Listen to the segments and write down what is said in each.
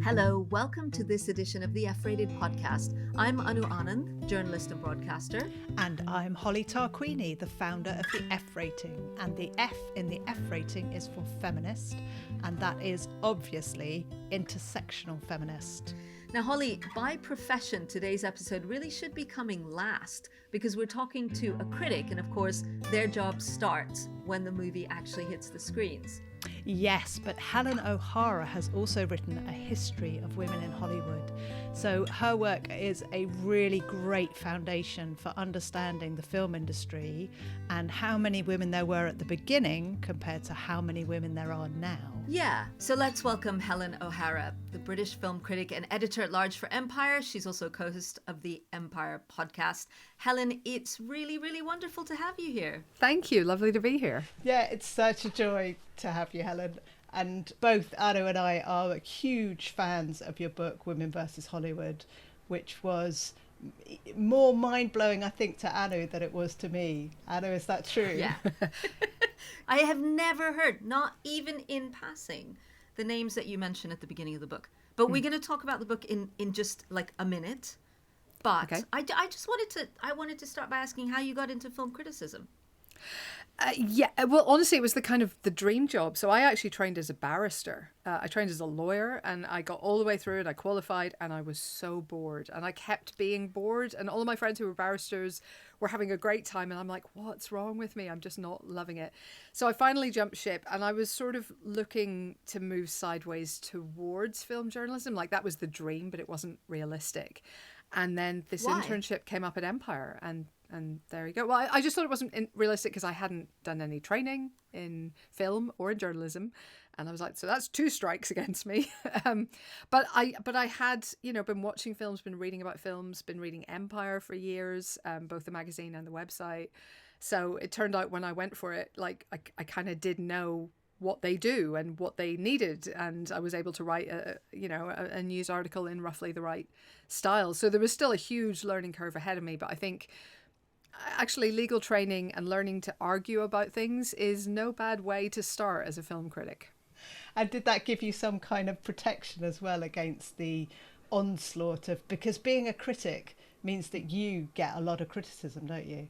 Hello, welcome to this edition of the F-Rated podcast. I'm Anu Anand, journalist and broadcaster. And I'm Holly Tarquini, the founder of the F Rating. And the F in the F Rating is for feminist, and that is obviously intersectional feminist. Now, Holly, by profession, today's episode really should be coming last because we're talking to a critic, and of course, their job starts when the movie actually hits the screens. Yes, but Helen O'Hara has also written a history of women in Hollywood. So her work is a really great foundation for understanding the film industry and how many women there were at the beginning compared to how many women there are now. Yeah, so let's welcome Helen O'Hara, the British film critic and editor-at-large for Empire. She's also co-host of the Empire podcast. Helen, it's really, really wonderful to have you here. Thank you. Lovely to be here. Yeah, it's such a joy to have you, Helen. And both Anu and I are huge fans of your book, Women versus Hollywood, which was more mind-blowing, I think, to Anu than it was to me. Anu, is that true? Yeah. I have never heard, not even in passing, the names that you mentioned at the beginning of the book. But we're going to talk about the book in just like a minute. But okay. I wanted to start by asking how you got into film criticism. Well, honestly, it was the dream job. So I actually trained as a barrister. I trained as a lawyer and I got all the way through it. I qualified and I was so bored and I kept being bored. And all of my friends who were barristers were having a great time. And I'm like, what's wrong with me? I'm just not loving it. So I finally jumped ship and I was sort of looking to move sideways towards film journalism. Like that was the dream, but it wasn't realistic. And then this internship came up at Empire and there you go. Well, I just thought it wasn't realistic because I hadn't done any training in film or in journalism. And I was like, so that's two strikes against me. But I had, been watching films, been reading about films, been reading Empire for years, both the magazine and the website. So it turned out when I went for it, like I kind of did know what they do and what they needed, and I was able to write a news article in roughly the right style. So there was still a huge learning curve ahead of me, but I think actually legal training and learning to argue about things is no bad way to start as a film critic. And did that give you some kind of protection as well against the onslaught of, because being a critic means that you get a lot of criticism, don't you?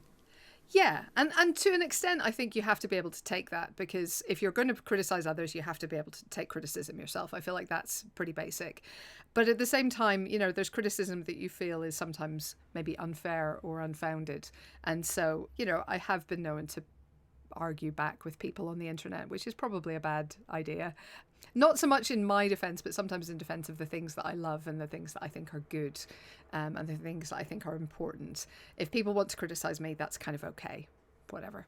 Yeah, and to an extent, I think you have to be able to take that, because if you're going to criticize others, you have to be able to take criticism yourself. I feel like that's pretty basic. But at the same time, there's criticism that you feel is sometimes maybe unfair or unfounded. And so, I have been known to argue back with people on the internet, which is probably a bad idea. Not so much in my defense, but sometimes in defense of the things that I love and the things that I think are good, and the things that I think are important. If people want to criticize me, that's kind of okay. Whatever,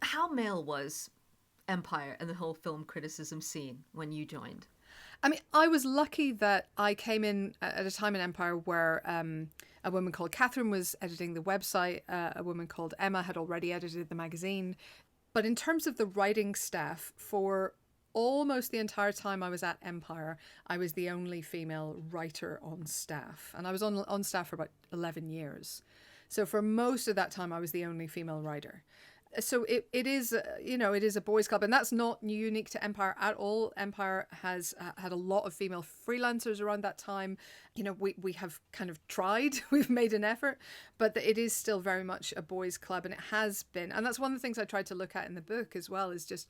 How male was Empire and the whole film criticism scene when you joined? I mean, I was lucky that I came in at a time in Empire where a woman called Catherine was editing the website. A woman called Emma had already edited the magazine. But in terms of the writing staff, for almost the entire time I was at Empire, I was the only female writer on staff. And I was on staff for about 11 years. So for most of that time, I was the only female writer. So it is, it is a boys' club, and that's not unique to Empire at all. Empire has had a lot of female freelancers around that time. We have kind of tried, we've made an effort, but it is still very much a boys' club, and it has been. And that's one of the things I tried to look at in the book as well, is just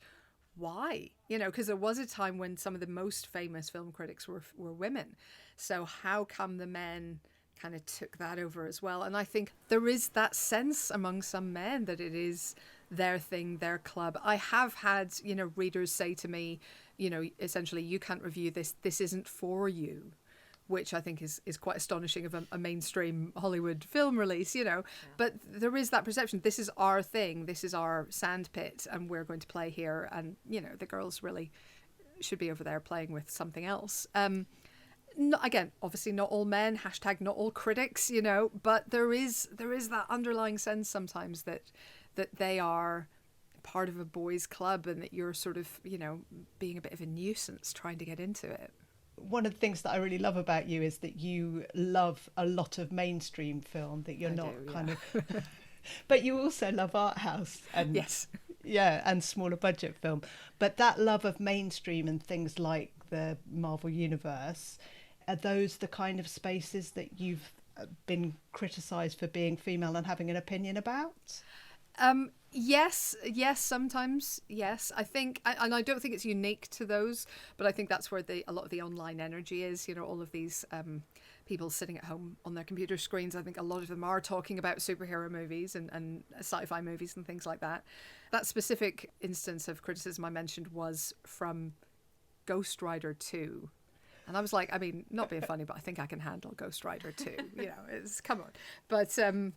why? Because there was a time when some of the most famous film critics were women. So how come the men kind of took that over as well? And I think there is that sense among some men that it is their thing, their club. I have had, readers say to me, essentially, you can't review this isn't for you, which I think is quite astonishing of a mainstream Hollywood film release, Yeah. But there is that perception, this is our thing, this is our sandpit, and we're going to play here, and, the girls really should be over there playing with something else. Again, obviously not all men, # not all critics, but there is that underlying sense sometimes that they are part of a boys' club and that you're sort of, being a bit of a nuisance trying to get into it. One of the things that I really love about you is that you love a lot of mainstream film, that you're not kind of... But you also love art house. And yes. Yeah, and smaller budget film. But that love of mainstream and things like the Marvel Universe, are those the kind of spaces that you've been criticised for being female and having an opinion about? Yes, sometimes, yes. I think, and I don't think it's unique to those, but I think that's where a lot of the online energy is. You know, all of these people sitting at home on their computer screens. I think a lot of them are talking about superhero movies and sci-fi movies and things like that. That specific instance of criticism I mentioned was from Ghost Rider 2. And I was like, I mean, not being funny, but I think I can handle Ghost Rider 2. You know, come on.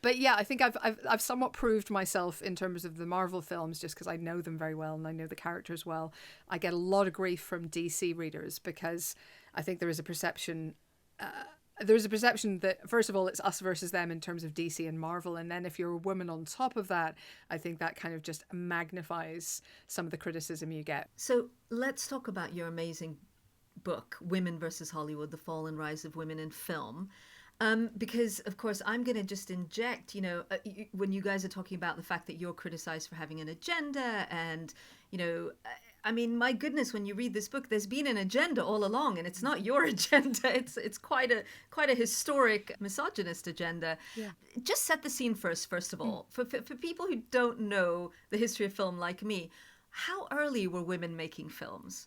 But yeah, I think I've somewhat proved myself in terms of the Marvel films, just because I know them very well and I know the characters well. I get a lot of grief from DC readers because I think there is a perception. There's a perception that, first of all, it's us versus them in terms of DC and Marvel. And then if you're a woman on top of that, I think that kind of just magnifies some of the criticism you get. So let's talk about your amazing book, Women versus Hollywood, The Fall and Rise of Women in Film. Because, of course, I'm going to just inject, when you guys are talking about the fact that you're criticized for having an agenda and, I mean, my goodness, when you read this book, there's been an agenda all along, and it's not your agenda. It's quite a historic misogynist agenda. Yeah. Just set the scene first of all. For people who don't know the history of film like me, how early were women making films?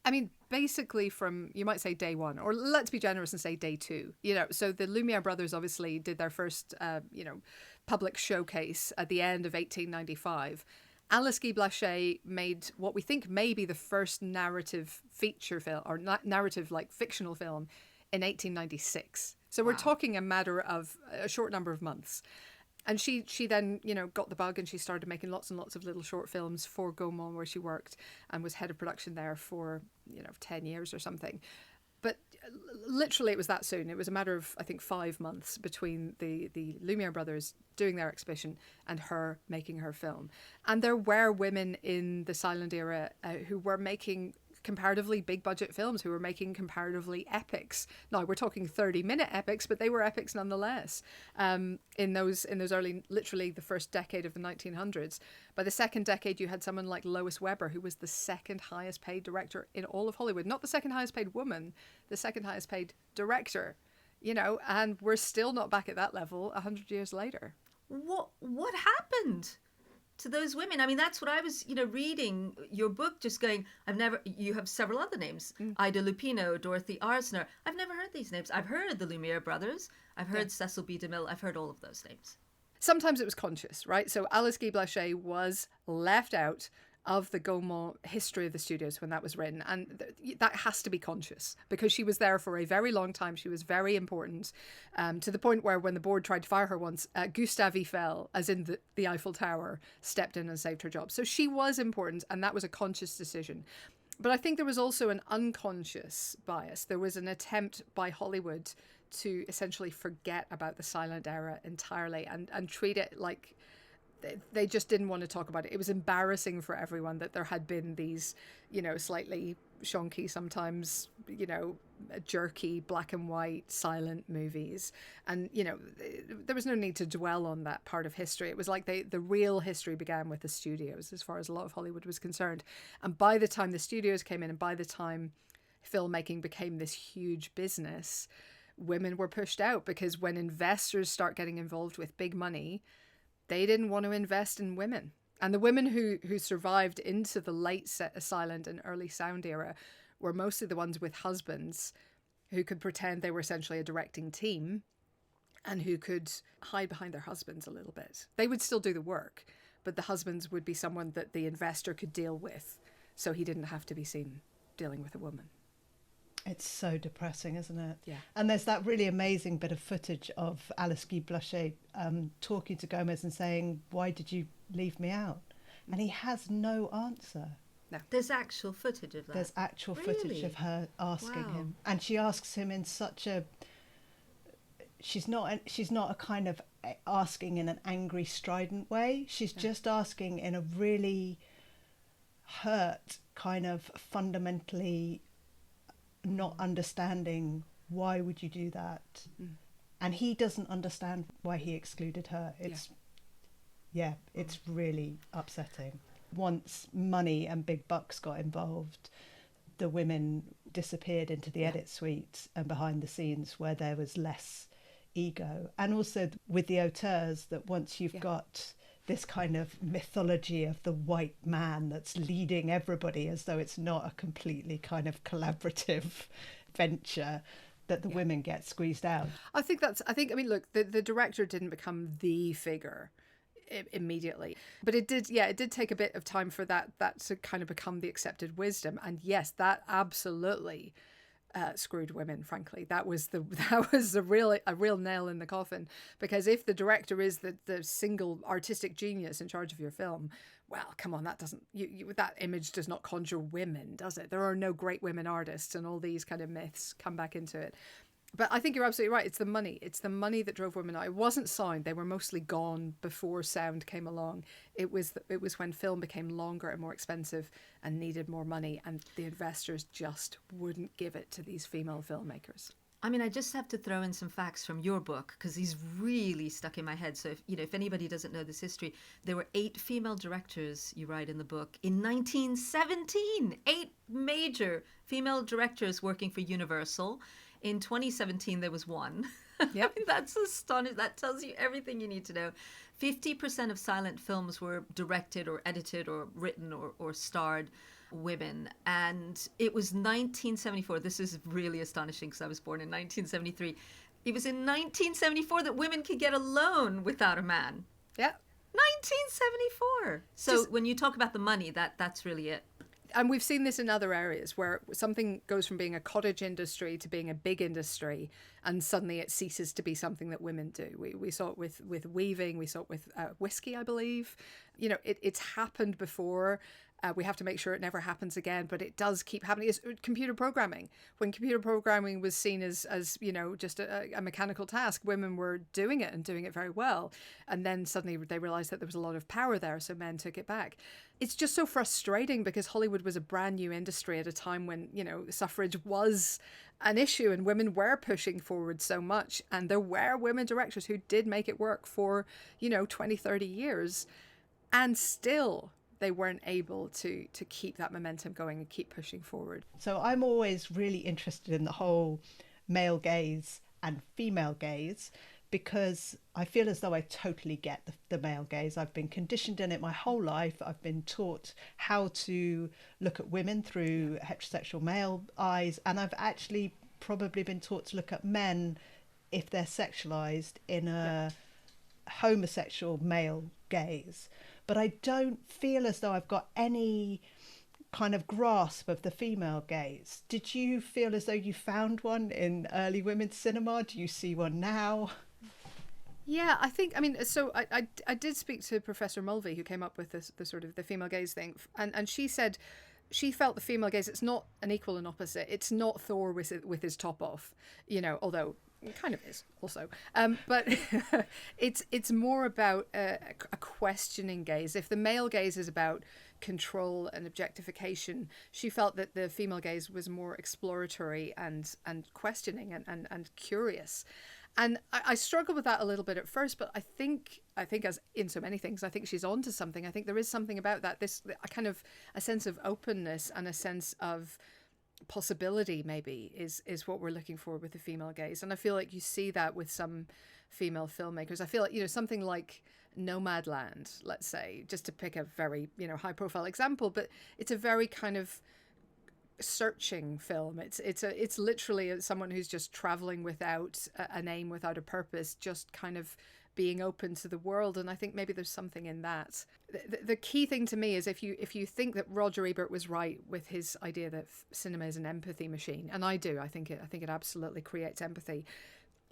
I mean, basically from, you might say day one, or let's be generous and say day two. So the Lumiere brothers obviously did their first, public showcase at the end of 1895. Alice Guy Blaché made what we think may be the first narrative feature film, or narrative like fictional film, in 1896. So we're talking a matter of a short number of months. And she then, got the bug and she started making lots and lots of little short films for Gaumont, where she worked and was head of production there for, 10 years or something. But literally it was that soon. It was a matter of, I think, 5 months between the Lumiere brothers doing their exhibition and her making her film. And there were women in the silent era who were making comparatively big budget films, who were making comparatively epics. Now we're talking 30-minute epics, but they were epics nonetheless. In those early, literally the first decade of the 1900s. By the second decade, you had someone like Lois Weber, who was the second highest paid director in all of Hollywood. Not the second highest paid woman, the second highest paid director. And we're still not back at that level 100 years later. What happened to those women? I mean, that's what I was, reading your book, just going, you have several other names. Ida Lupino, Dorothy Arzner. I've never heard these names. I've heard the Lumiere brothers. I've heard Cecil B. DeMille. I've heard all of those names. Sometimes it was conscious, right? So Alice Guy Blaché was left out of the Gaumont history of the studios when that was written. And that has to be conscious because she was there for a very long time. She was very important, to the point where when the board tried to fire her once, Gustave Eiffel, as in the Eiffel Tower, stepped in and saved her job. So she was important, and that was a conscious decision. But I think there was also an unconscious bias. There was an attempt by Hollywood to essentially forget about the silent era entirely and treat it like they just didn't want to talk about it. It was embarrassing for everyone that there had been these, slightly shonky, sometimes, jerky, black and white, silent movies. And, there was no need to dwell on that part of history. It was like the real history began with the studios, as far as a lot of Hollywood was concerned. And by the time the studios came in and by the time filmmaking became this huge business, women were pushed out because when investors start getting involved with big money, they didn't want to invest in women. And the women who survived into the late silent and early sound era were mostly the ones with husbands who could pretend they were essentially a directing team and who could hide behind their husbands a little bit. They would still do the work, but the husbands would be someone that the investor could deal with, so he didn't have to be seen dealing with a woman. It's so depressing, isn't it? Yeah. And there's that really amazing bit of footage of Alice Guy Blaché talking to Gomez and saying, "Why did you leave me out?" And he has no answer. No. There's actual footage of that. There's actual footage of her asking him, and she asks him in such a. She's not a kind of asking in an angry, strident way. She's just asking in a really hurt, kind of fundamentally not understanding, why would you do that? And he doesn't understand why he excluded her. Yeah, it's really upsetting. Once money and big bucks got involved, the women disappeared into the edit suite and behind the scenes where there was less ego. And also with the auteurs, that once you've got this kind of mythology of the white man that's leading everybody as though it's not a completely kind of collaborative venture, that the women get squeezed out. I mean, look, the director didn't become the figure immediately, but it did take a bit of time for that to kind of become the accepted wisdom. And yes, that absolutely screwed women, frankly. That was a real nail in the coffin, because if the director is the single artistic genius in charge of your film, well, come on, that doesn't that image does not conjure women, does it? There are no great women artists, and all these kind of myths come back into it. But I think you're absolutely right. It's the money. It's the money that drove women out. It wasn't sound. They were mostly gone before sound came along. It was when film became longer and more expensive and needed more money, and the investors just wouldn't give it to these female filmmakers. I mean, I just have to throw in some facts from your book because these really stuck in my head. So if anybody doesn't know this history, there were 8 female directors, you write in the book, in 1917. 8 major female directors working for Universal. In 2017, there was 1. Yep. I mean, that's astonishing. That tells you everything you need to know. 50% of silent films were directed or edited or written or starred women. And it was 1974. This is really astonishing because I was born in 1973. It was in 1974 that women could get a loan without a man. Yeah. 1974. So when you talk about the money, that's really it. And we've seen this in other areas where something goes from being a cottage industry to being a big industry, and suddenly it ceases to be something that women do. We saw it with weaving, we saw it with whiskey, I believe. It's happened before. We have to make sure it never happens again, but it does keep happening. It's computer programming. When computer programming was seen as just a mechanical task, women were doing it and doing it very well. And then suddenly they realized that there was a lot of power there, so men took it back. It's just so frustrating because Hollywood was a brand new industry at a time when, suffrage was an issue and women were pushing forward so much. And there were women directors who did make it work for, 20, 30 years. And still they weren't able to keep that momentum going and keep pushing forward. So I'm always really interested in the whole male gaze and female gaze, because I feel as though I totally get the male gaze. I've been conditioned in it my whole life. I've been taught how to look at women through heterosexual male eyes, and I've actually probably been taught to look at men, if they're sexualized, in a homosexual male gaze. But I don't feel as though I've got any kind of grasp of the female gaze. Did you feel as though you found one in early women's cinema? Do you see one now? Yeah, so I did speak to Professor Mulvey, who came up with the sort of the female gaze thing, and she said she felt the female gaze, it's not an equal and opposite. It's not Thor with his top off, although it kind of is also. But it's more about a questioning gaze. If the male gaze is about control and objectification, she felt that the female gaze was more exploratory and questioning and curious. And I struggled with that a little bit at first, but I think as in so many things, I think she's onto something. I think there is something about that, a kind of a sense of openness and a sense of possibility maybe is what we're looking for with the female gaze. And I feel like you see that with some female filmmakers. I feel like, something like Nomadland, let's say, just to pick a very, high profile example, but it's a very kind of searching film. It's literally someone who's just traveling without an aim, without a purpose, just kind of being open to the world. And I think maybe there's something in that. The key thing to me is if you think that Roger Ebert was right with his idea that cinema is an empathy machine, and I do, I think it absolutely creates empathy.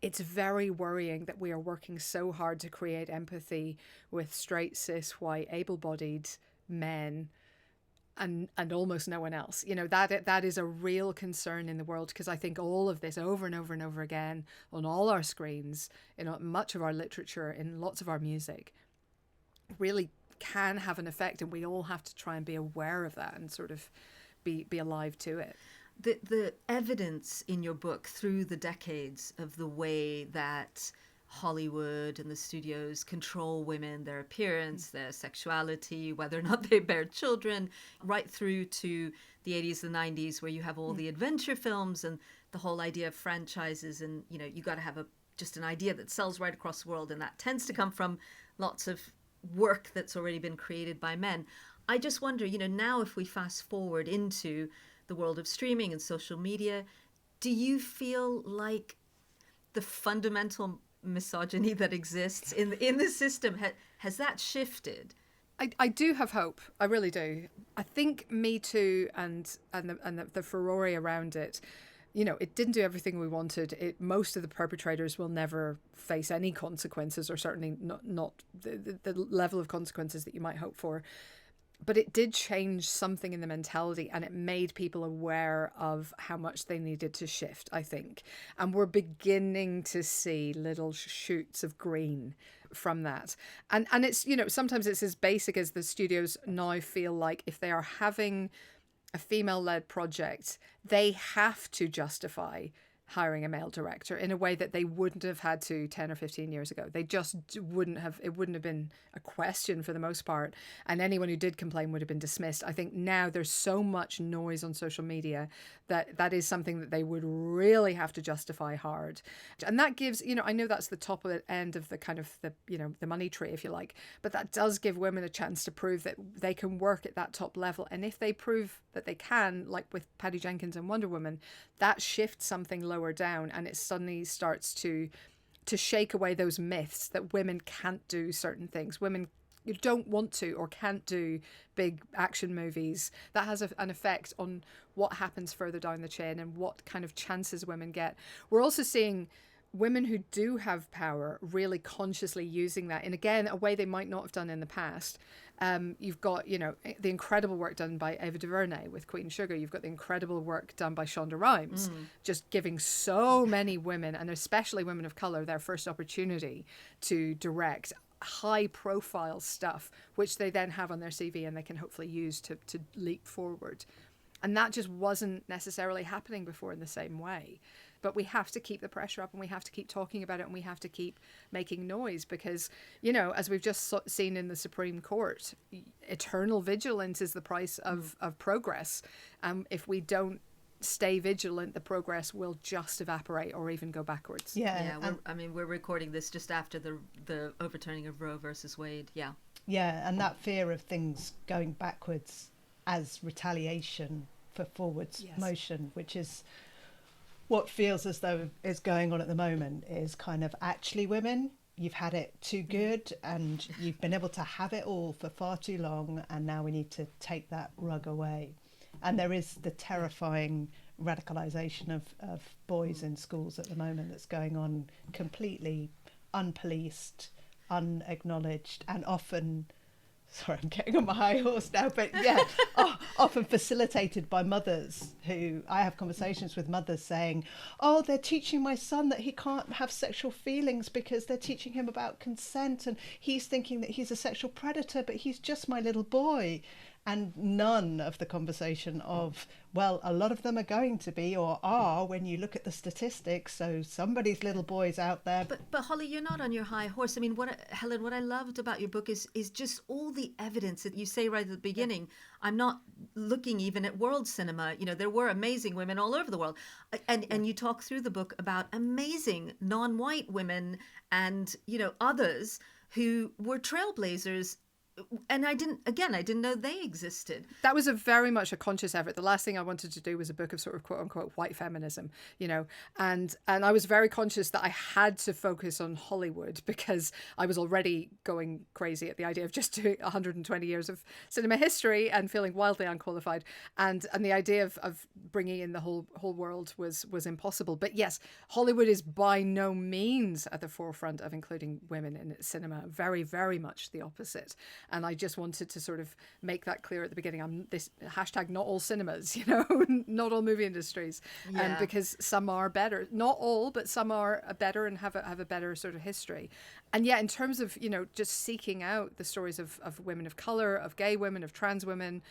It's very worrying that we are working so hard to create empathy with straight, cis, white, able-bodied men and almost no one else. That is a real concern in the world, because I think all of this over and over and over again on all our screens, in much of our literature, in lots of our music, really can have an effect, and we all have to try and be aware of that and sort of be alive to it. The evidence in your book through the decades of the way that Hollywood and the studios control women, their appearance, their sexuality, whether or not they bear children, right through to the 80s and 90s, where you have all the adventure films and the whole idea of franchises. And, you know, you got to have just an idea that sells right across the world. And that tends to come from lots of work that's already been created by men. I just wonder, you know, now if we fast forward into the world of streaming and social media, do you feel like the fundamental misogyny that exists in the system has that shifted? I do have hope. I really do. I think Me Too and the furore around it, you know, it didn't do everything we wanted. Most of the perpetrators will never face any consequences, or certainly not the level of consequences that you might hope for. But it did change something in the mentality, and it made people aware of how much they needed to shift, I think. And we're beginning to see little shoots of green from that. And it's, you know, sometimes it's as basic as the studios now feel like if they are having a female-led project, they have to justify hiring a male director in a way that they wouldn't have had to 10 or 15 years ago. They just wouldn't have, it wouldn't have been a question for the most part. And anyone who did complain would have been dismissed. I think now there's so much noise on social media that is something that they would really have to justify hard. And that gives, you know, I know that's the top of the end of the kind of the, you know, the money tree, if you like, but that does give women a chance to prove that they can work at that top level. And if they prove that they can, like with Patty Jenkins and Wonder Woman, that shifts something lower down, and it suddenly starts to shake away those myths that women can't do certain things. Women don't want to or can't do big action movies. That has an effect on what happens further down the chain and what kind of chances women get. We're also seeing women who do have power really consciously using that in, again, a way they might not have done in the past. You've got, you know, the incredible work done by Ava DuVernay with Queen Sugar. You've got the incredible work done by Shonda Rhimes, just giving so many women, and especially women of colour, their first opportunity to direct high-profile stuff, which they then have on their CV and they can hopefully use to leap forward. And that just wasn't necessarily happening before in the same way. But we have to keep the pressure up, and we have to keep talking about it, and we have to keep making noise because, you know, as we've just seen in the Supreme Court, eternal vigilance is the price of progress. If we don't stay vigilant, the progress will just evaporate or even go backwards. Yeah. We're recording this just after the overturning of Roe versus Wade. Yeah. Yeah, and that fear of things going backwards as retaliation for forwards motion, which is what feels as though is going on at the moment, is kind of, actually, women, you've had it too good and you've been able to have it all for far too long, and now we need to take that rug away. And there is the terrifying radicalisation of boys in schools at the moment that's going on, completely unpoliced, unacknowledged, and often, sorry, I'm getting on my high horse now, but yeah, often facilitated by mothers who, I have conversations with mothers saying, oh, they're teaching my son that he can't have sexual feelings because they're teaching him about consent, and he's thinking that he's a sexual predator, but he's just my little boy. And none of the conversation of, well, a lot of them are going to be, or are, when you look at the statistics. So somebody's little boy's out there. But Holly, you're not on your high horse. I mean, Helen, what I loved about your book is just all the evidence that you say right at the beginning. Yeah. I'm not looking even at world cinema. You know, there were amazing women all over the world. And you talk through the book about amazing non-white women and, you know, others who were trailblazers. And I didn't know they existed. That was very much a conscious effort. The last thing I wanted to do was a book of sort of quote unquote white feminism, you know, and I was very conscious that I had to focus on Hollywood because I was already going crazy at the idea of just doing 120 years of cinema history and feeling wildly unqualified. And the idea of bringing in the whole world was impossible. But yes, Hollywood is by no means at the forefront of including women in cinema. Very, very much the opposite. And I just wanted to sort of make that clear at the beginning. I'm this hashtag not all cinemas, you know, not all movie industries, because some are better, not all, but some are better and have a better sort of history. And yeah, in terms of, you know, just seeking out the stories of women of color, of gay women, of trans women,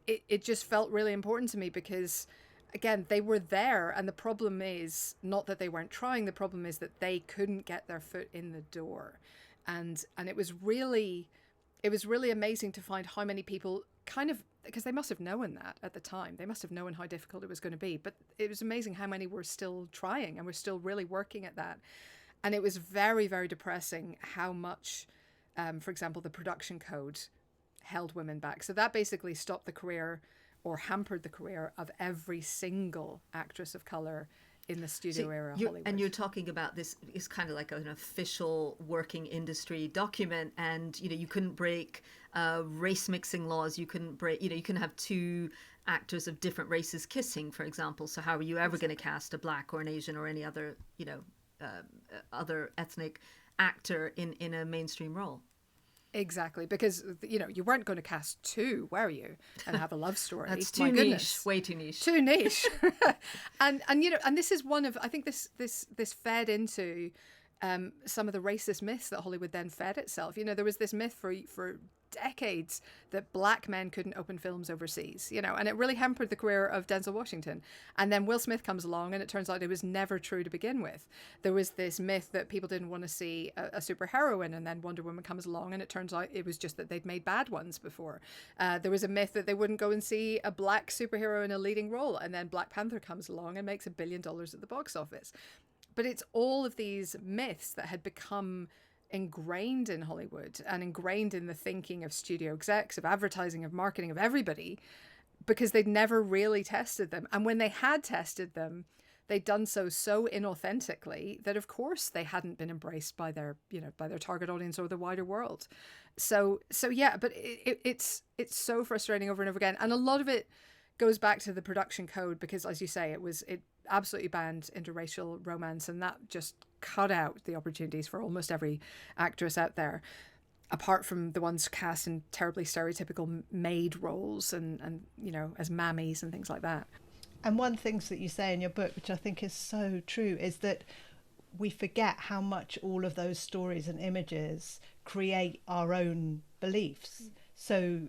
it just felt really important to me because again, they were there, and the problem is not that they weren't trying. The problem is that they couldn't get their foot in the door, and it was really amazing to find how many people kind of, because they must have known that at the time. They must have known how difficult it was going to be, but it was amazing how many were still trying and were still really working at that. And it was very, very depressing how much, for example, the production code held women back. So that basically stopped the career or hampered the career of every single actress of color in the studio era Hollywood. And you're talking about this is kind of like an official working industry document, and you couldn't break race mixing laws. You couldn't break, you couldn't have two actors of different races kissing, for example. So how are you ever going to cast a black or an Asian or any other other ethnic actor in a mainstream role? Exactly, because you weren't going to cast two, were you, and have a love story? That's too niche, way too niche. Too niche. and this is one of, I think this fed into some of the racist myths that Hollywood then fed itself. There was this myth for decades that black men couldn't open films overseas, and it really hampered the career of Denzel Washington. And then Will Smith comes along, and it turns out it was never true to begin with. There was this myth that people didn't want to see a superheroine, and then Wonder Woman comes along, and it turns out it was just that they'd made bad ones before. There was a myth that they wouldn't go and see a black superhero in a leading role, and then Black Panther comes along and makes $1 billion at the box office. But it's all of these myths that had become ingrained in Hollywood and ingrained in the thinking of studio execs, of advertising, of marketing, of everybody, because they'd never really tested them. And when they had tested them, they'd done so inauthentically that, of course, they hadn't been embraced by their target audience or the wider world. So yeah, but it's so frustrating over and over again. And a lot of it goes back to the production code, because, as you say, it absolutely banned interracial romance, and that just cut out the opportunities for almost every actress out there, apart from the ones cast in terribly stereotypical maid roles and as mammies and things like that. And one thing that you say in your book, which I think is so true, is that we forget how much all of those stories and images create our own beliefs. So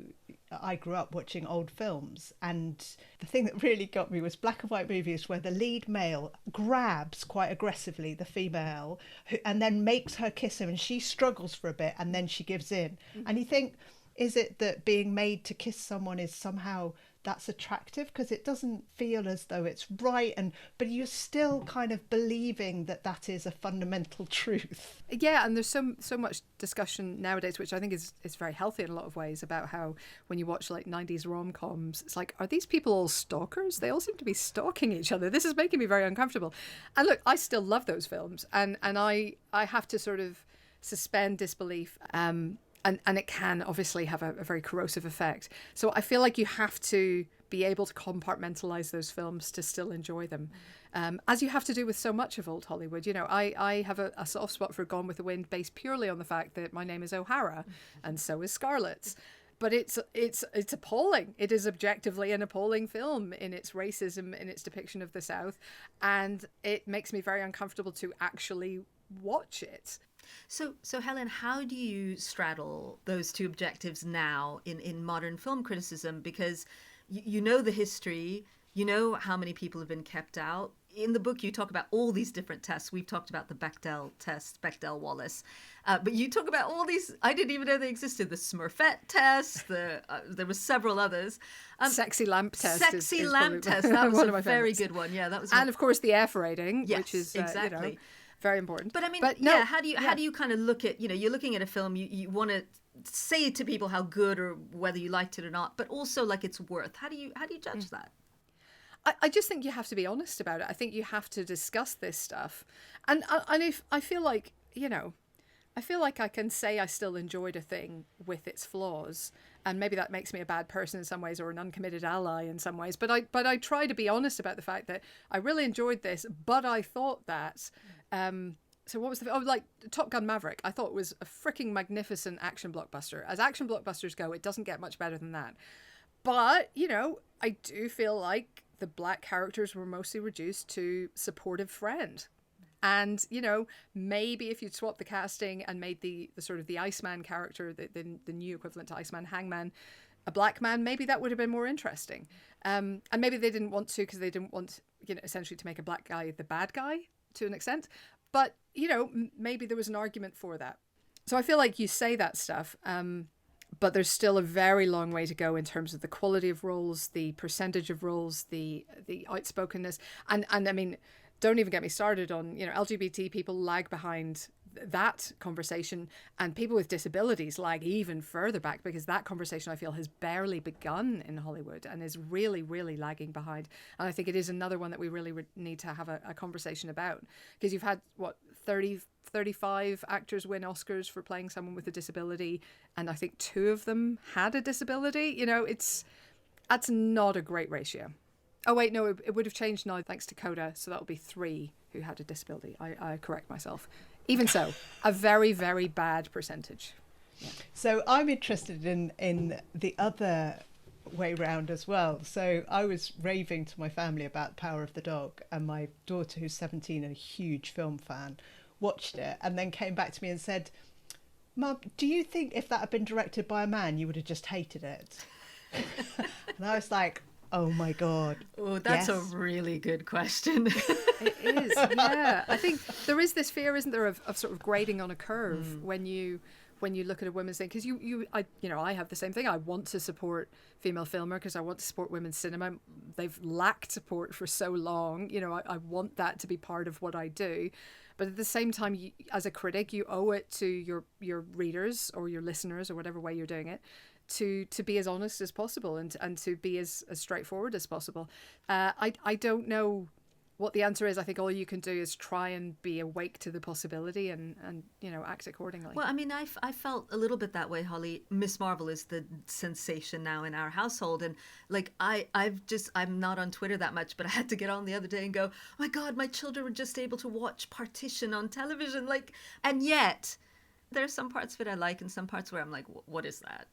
I grew up watching old films, and the thing that really got me was black and white movies where the lead male grabs quite aggressively the female and then makes her kiss him, and she struggles for a bit and then she gives in. And you think, is it that being made to kiss someone is somehow that's attractive, because it doesn't feel as though it's right, but you're still kind of believing that is a fundamental truth. Yeah, and there's so much discussion nowadays, which I think is very healthy in a lot of ways, about how when you watch like 90s rom-coms, it's like, are these people all stalkers? They all seem to be stalking each other. This is making me very uncomfortable. And look, I still love those films, and I have to sort of suspend disbelief. And it can obviously have a very corrosive effect. So I feel like you have to be able to compartmentalize those films to still enjoy them, as you have to do with so much of old Hollywood. I have a soft spot for Gone with the Wind based purely on the fact that my name is O'Hara, and so is Scarlett's. But it's appalling. It is objectively an appalling film in its racism, in its depiction of the South, and it makes me very uncomfortable to actually watch it. So Helen, how do you straddle those two objectives now in modern film criticism? Because you know the history, you know how many people have been kept out. In the book, you talk about all these different tests. We've talked about the Bechdel test, Bechdel-Wallace. But you talk about all these, I didn't even know they existed. The Smurfette test, there were several others. Sexy lamp test. Sexy lamp test. That was a very good one. Yeah, that was. And of course the F rating, yes, which is exactly. Very important. But I mean, how do you kind of look at, you're looking at a film, you want to say to people how good or whether you liked it or not, but also like its worth. How do you judge that? I just think you have to be honest about it. I think you have to discuss this stuff. And if I feel like, I can say I still enjoyed a thing with its flaws, and maybe that makes me a bad person in some ways or an uncommitted ally in some ways. But I try to be honest about the fact that I really enjoyed this, but I thought that. So what was like Top Gun Maverick? I thought it was a freaking magnificent action blockbuster. As action blockbusters go, it doesn't get much better than that. But I do feel like the black characters were mostly reduced to supportive friend. And, maybe if you'd swapped the casting and made the sort of the Iceman character, the new equivalent to Iceman, Hangman, a black man, maybe that would have been more interesting. And maybe they didn't want to because they didn't want, essentially to make a black guy the bad guy to an extent. But, maybe there was an argument for that. So I feel like you say that stuff, but there's still a very long way to go in terms of the quality of roles, the percentage of roles, the outspokenness. And I mean, don't even get me started on, LGBT people lag behind that conversation, and people with disabilities lag even further back, because that conversation, I feel, has barely begun in Hollywood and is really, really lagging behind. And I think it is another one that we really need to have a conversation about, because you've had, 35 actors win Oscars for playing someone with a disability, and I think 2 of them had a disability. That's not a great ratio. Oh wait, no, it would have changed now thanks to CODA, so that would be 3 who had a disability. I correct myself. Even so, a very, very bad percentage. Yeah. So I'm interested in the other way round as well. So I was raving to my family about Power of the Dog, and my daughter, who's 17 and a huge film fan, watched it and then came back to me and said, "Mum, do you think if that had been directed by a man, you would have just hated it?" And I was like, oh my God. Oh, that's yes. a really good question. It is, yeah. I think there is this fear, isn't there, of sort of grading on a curve when you look at a women's thing, because I have the same thing. I want to support female filmmakers. I want to support women's cinema. They've lacked support for so long. I want that to be part of what I do. But at the same time, as a critic, you owe it to your readers or your listeners, or whatever way you're doing it, to be as honest as possible and to be as straightforward as possible. I don't know what the answer is. I think all you can do is try and be awake to the possibility and act accordingly. Well, I mean, I felt a little bit that way, Holly. Miss Marvel is the sensation now in our household, and like I'm not on Twitter that much, but I had to get on the other day and go, oh my God, my children were just able to watch Partition on television, and yet there's some parts of it I like and some parts where I'm like, what is that?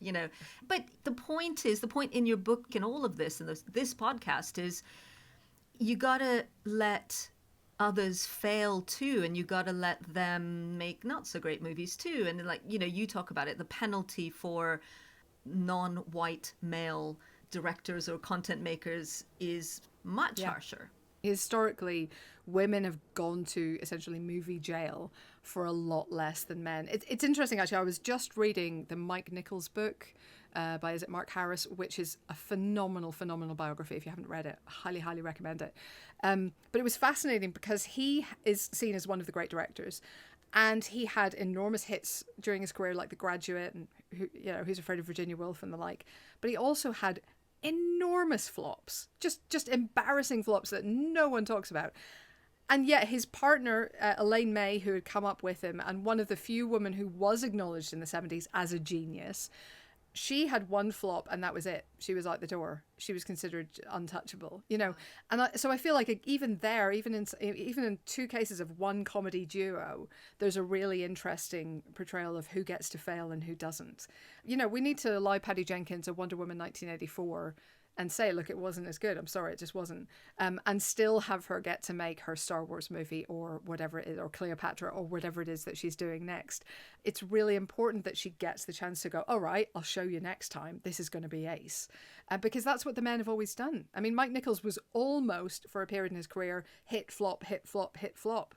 But the point in your book and all of this and this podcast is, you gotta let others fail too, and you gotta let them make not so great movies too. And you talk about it, the penalty for non-white male directors or content makers is much harsher. Historically, women have gone to essentially movie jail for a lot less than men. It's interesting, actually. I was just reading the Mike Nichols book by, is it Mark Harris, which is a phenomenal biography. If you haven't read it, highly, highly recommend it. But it was fascinating because he is seen as one of the great directors, and he had enormous hits during his career, like The Graduate and Who's Afraid of Virginia Woolf and the like. But he also had enormous flops, just embarrassing flops that no one talks about. And yet his partner, Elaine May, who had come up with him, and one of the few women who was acknowledged in the 70s as a genius, she had one flop and that was it. She was out the door. She was considered untouchable, And so I feel like even in 2 cases of one comedy duo, there's a really interesting portrayal of who gets to fail and who doesn't. We need to allow Patty Jenkins a Wonder Woman 1984 and say, look, it wasn't as good. I'm sorry, it just wasn't. And still have her get to make her Star Wars movie or whatever it is, or Cleopatra or whatever it is that she's doing next. It's really important that she gets the chance to go, all right, I'll show you next time. This is going to be ace. Because that's what the men have always done. I mean, Mike Nichols was almost, for a period in his career, hit, flop, hit, flop, hit, flop.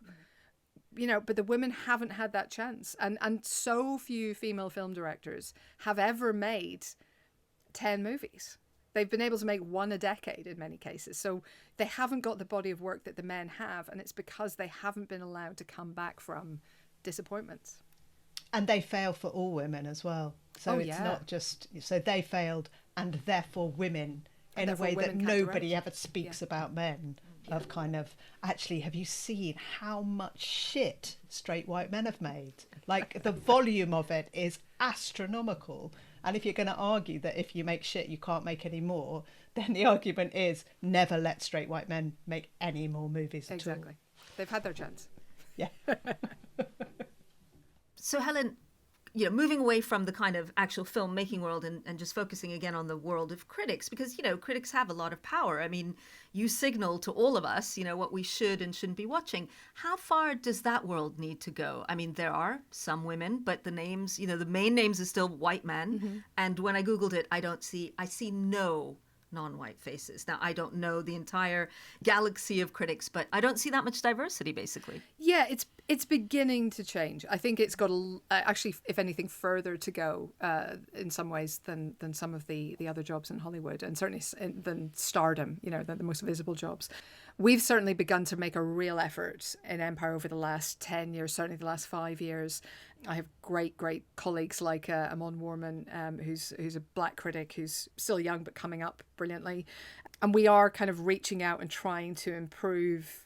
But the women haven't had that chance. And so few female film directors have ever made 10 movies. They've been able to make 1 a decade in many cases. So they haven't got the body of work that the men have. And it's because they haven't been allowed to come back from disappointments. And they fail for all women as well. So it's not just, so they failed and therefore women in a way that nobody ever speaks about men. Of kind of, actually, have you seen how much shit straight white men have made? Like the volume of it is astronomical. And if you're going to argue that if you make shit, you can't make any more, then the argument is never let straight white men make any more movies at all. Exactly. They've had their chance. Yeah. So, Helen, moving away from the kind of actual filmmaking world and just focusing again on the world of critics, because, critics have a lot of power. I mean, you signal to all of us, what we should and shouldn't be watching. How far does that world need to go? I mean, there are some women, but the names, the main names are still white men. Mm-hmm. And when I Googled it, I see no non-white faces. Now, I don't know the entire galaxy of critics, but I don't see that much diversity, basically. Yeah, it's beginning to change. I think it's got actually, if anything, further to go in some ways than some of the other jobs in Hollywood, and certainly than stardom, the most visible jobs. We've certainly begun to make a real effort in Empire over the last 10 years, certainly the last 5 years. I have great colleagues like Amon Warman, who's a black critic who's still young but coming up brilliantly. And we are kind of reaching out and trying to improve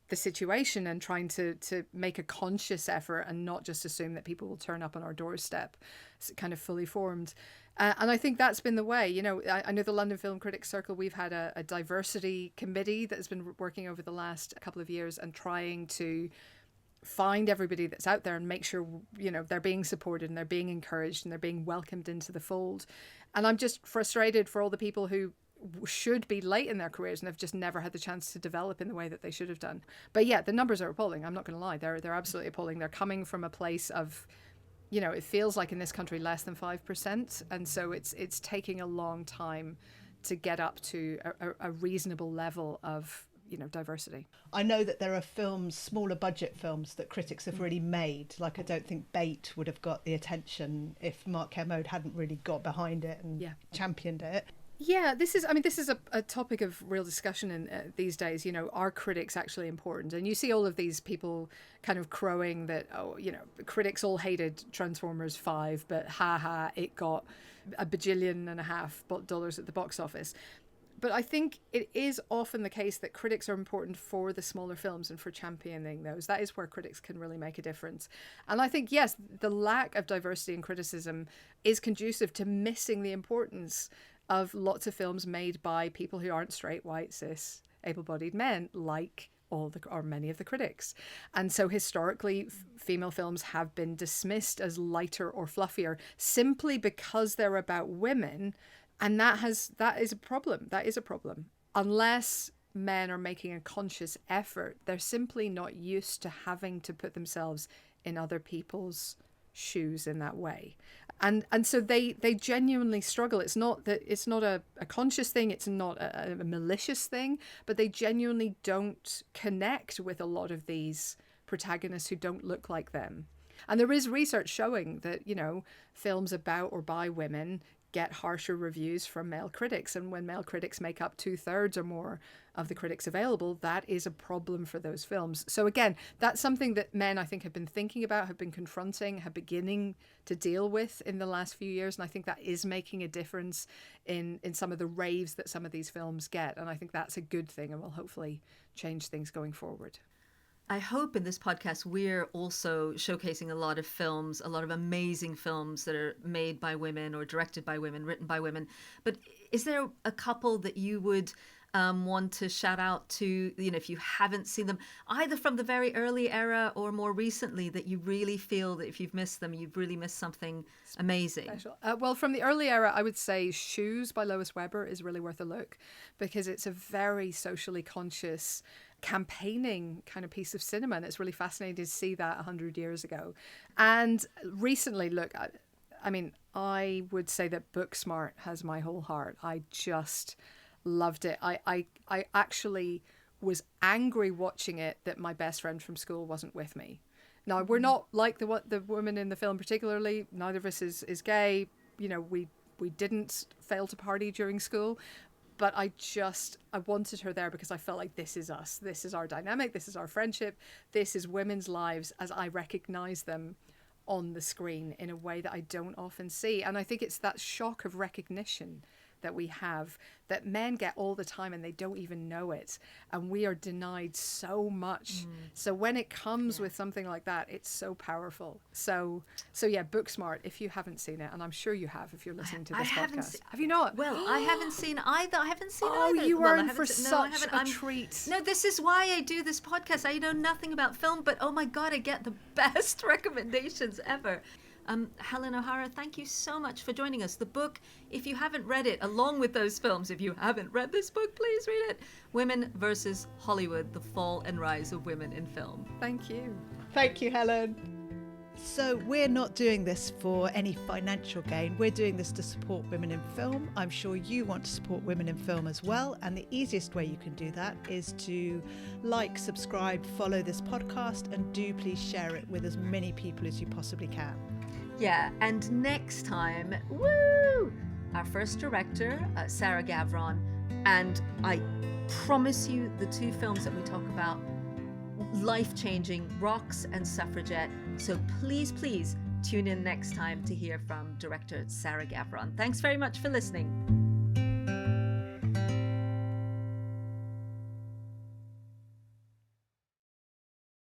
the situation and trying to make a conscious effort and not just assume that people will turn up on our doorstep. It's kind of fully formed. And I think that's been the way. I know the London Film Critics Circle, we've had a diversity committee that has been working over the last couple of years and trying to find everybody that's out there and make sure, they're being supported and they're being encouraged and they're being welcomed into the fold. And I'm just frustrated for all the people who should be late in their careers and have just never had the chance to develop in the way that they should have done. But yeah, the numbers are appalling. I'm not going to lie. They're absolutely appalling. They're coming from a place of, it feels like in this country less than 5%. And so it's taking a long time to get up to a reasonable level of, diversity. I know that there are films, smaller budget films that critics have really made. Like, I don't think Bait would have got the attention if Mark Kermode hadn't really got behind it and championed it. Yeah, this is a topic of real discussion in these days. Are critics actually important? And you see all of these people kind of crowing that, critics all hated Transformers 5, but it got $1.5 billion at the box office. But I think it is often the case that critics are important for the smaller films and for championing those. That is where critics can really make a difference. And I think, yes, the lack of diversity in criticism is conducive to missing the importance of lots of films made by people who aren't straight, white, cis, able-bodied men, like many of the critics. And so historically, female films have been dismissed as lighter or fluffier simply because they're about women. And that is a problem. That is a problem. Unless men are making a conscious effort, they're simply not used to having to put themselves in other people's shoes in that way. And so they genuinely struggle. It's not a conscious thing, it's not a malicious thing, but they genuinely don't connect with a lot of these protagonists who don't look like them. And there is research showing that, films about or by women get harsher reviews from male critics. And when male critics make up 2/3 or more of the critics available, that is a problem for those films. So again, that's something that men, I think, have been thinking about, have been confronting, have beginning to deal with in the last few years. And I think that is making a difference in some of the raves that some of these films get. And I think that's a good thing and will hopefully change things going forward. I hope in this podcast we're also showcasing a lot of films, a lot of amazing films that are made by women or directed by women, written by women. But is there a couple that you would want to shout out to, if you haven't seen them, either from the very early era or more recently, that you really feel that if you've missed them, you've really missed something amazing? Well, from the early era, I would say Shoes by Lois Weber is really worth a look, because it's a very socially conscious campaigning kind of piece of cinema, and it's really fascinating to see that 100 years ago. And recently, look, I would say that Booksmart has my whole heart. I just loved it. I actually was angry watching it that my best friend from school wasn't with me. Now, we're not like the woman in the film particularly. Neither of us is gay. We didn't fail to party during school. But I wanted her there because I felt like this is us. This is our dynamic. This is our friendship. This is women's lives as I recognize them on the screen in a way that I don't often see. And I think it's that shock of recognition that we have that men get all the time and they don't even know it. And we are denied so much. So when it comes with something like that, it's so powerful. So yeah, Booksmart, if you haven't seen it, and I'm sure you have if you're listening to this podcast. Have you not? Well, I haven't seen either. I haven't seen either. Oh, you are in for such a treat. No, this is why I do this podcast. I know nothing about film, but oh my God, I get the best recommendations ever. Helen O'Hara, thank you so much for joining us. The book, if you haven't read it, along with those films, if you haven't read this book, please read it. Women versus Hollywood, The Fall and Rise of Women in Film. Thank you. Thank you, Helen. So we're not doing this for any financial gain. We're doing this to support women in film. I'm sure you want to support women in film as well. And the easiest way you can do that is to like, subscribe, follow this podcast, and do please share it with as many people as you possibly can. Yeah, and next time, woo! Our first director, Sarah Gavron, and I promise you the two films that we talk about, life-changing, Rocks and Suffragette. So please, please tune in next time to hear from director Sarah Gavron. Thanks very much for listening.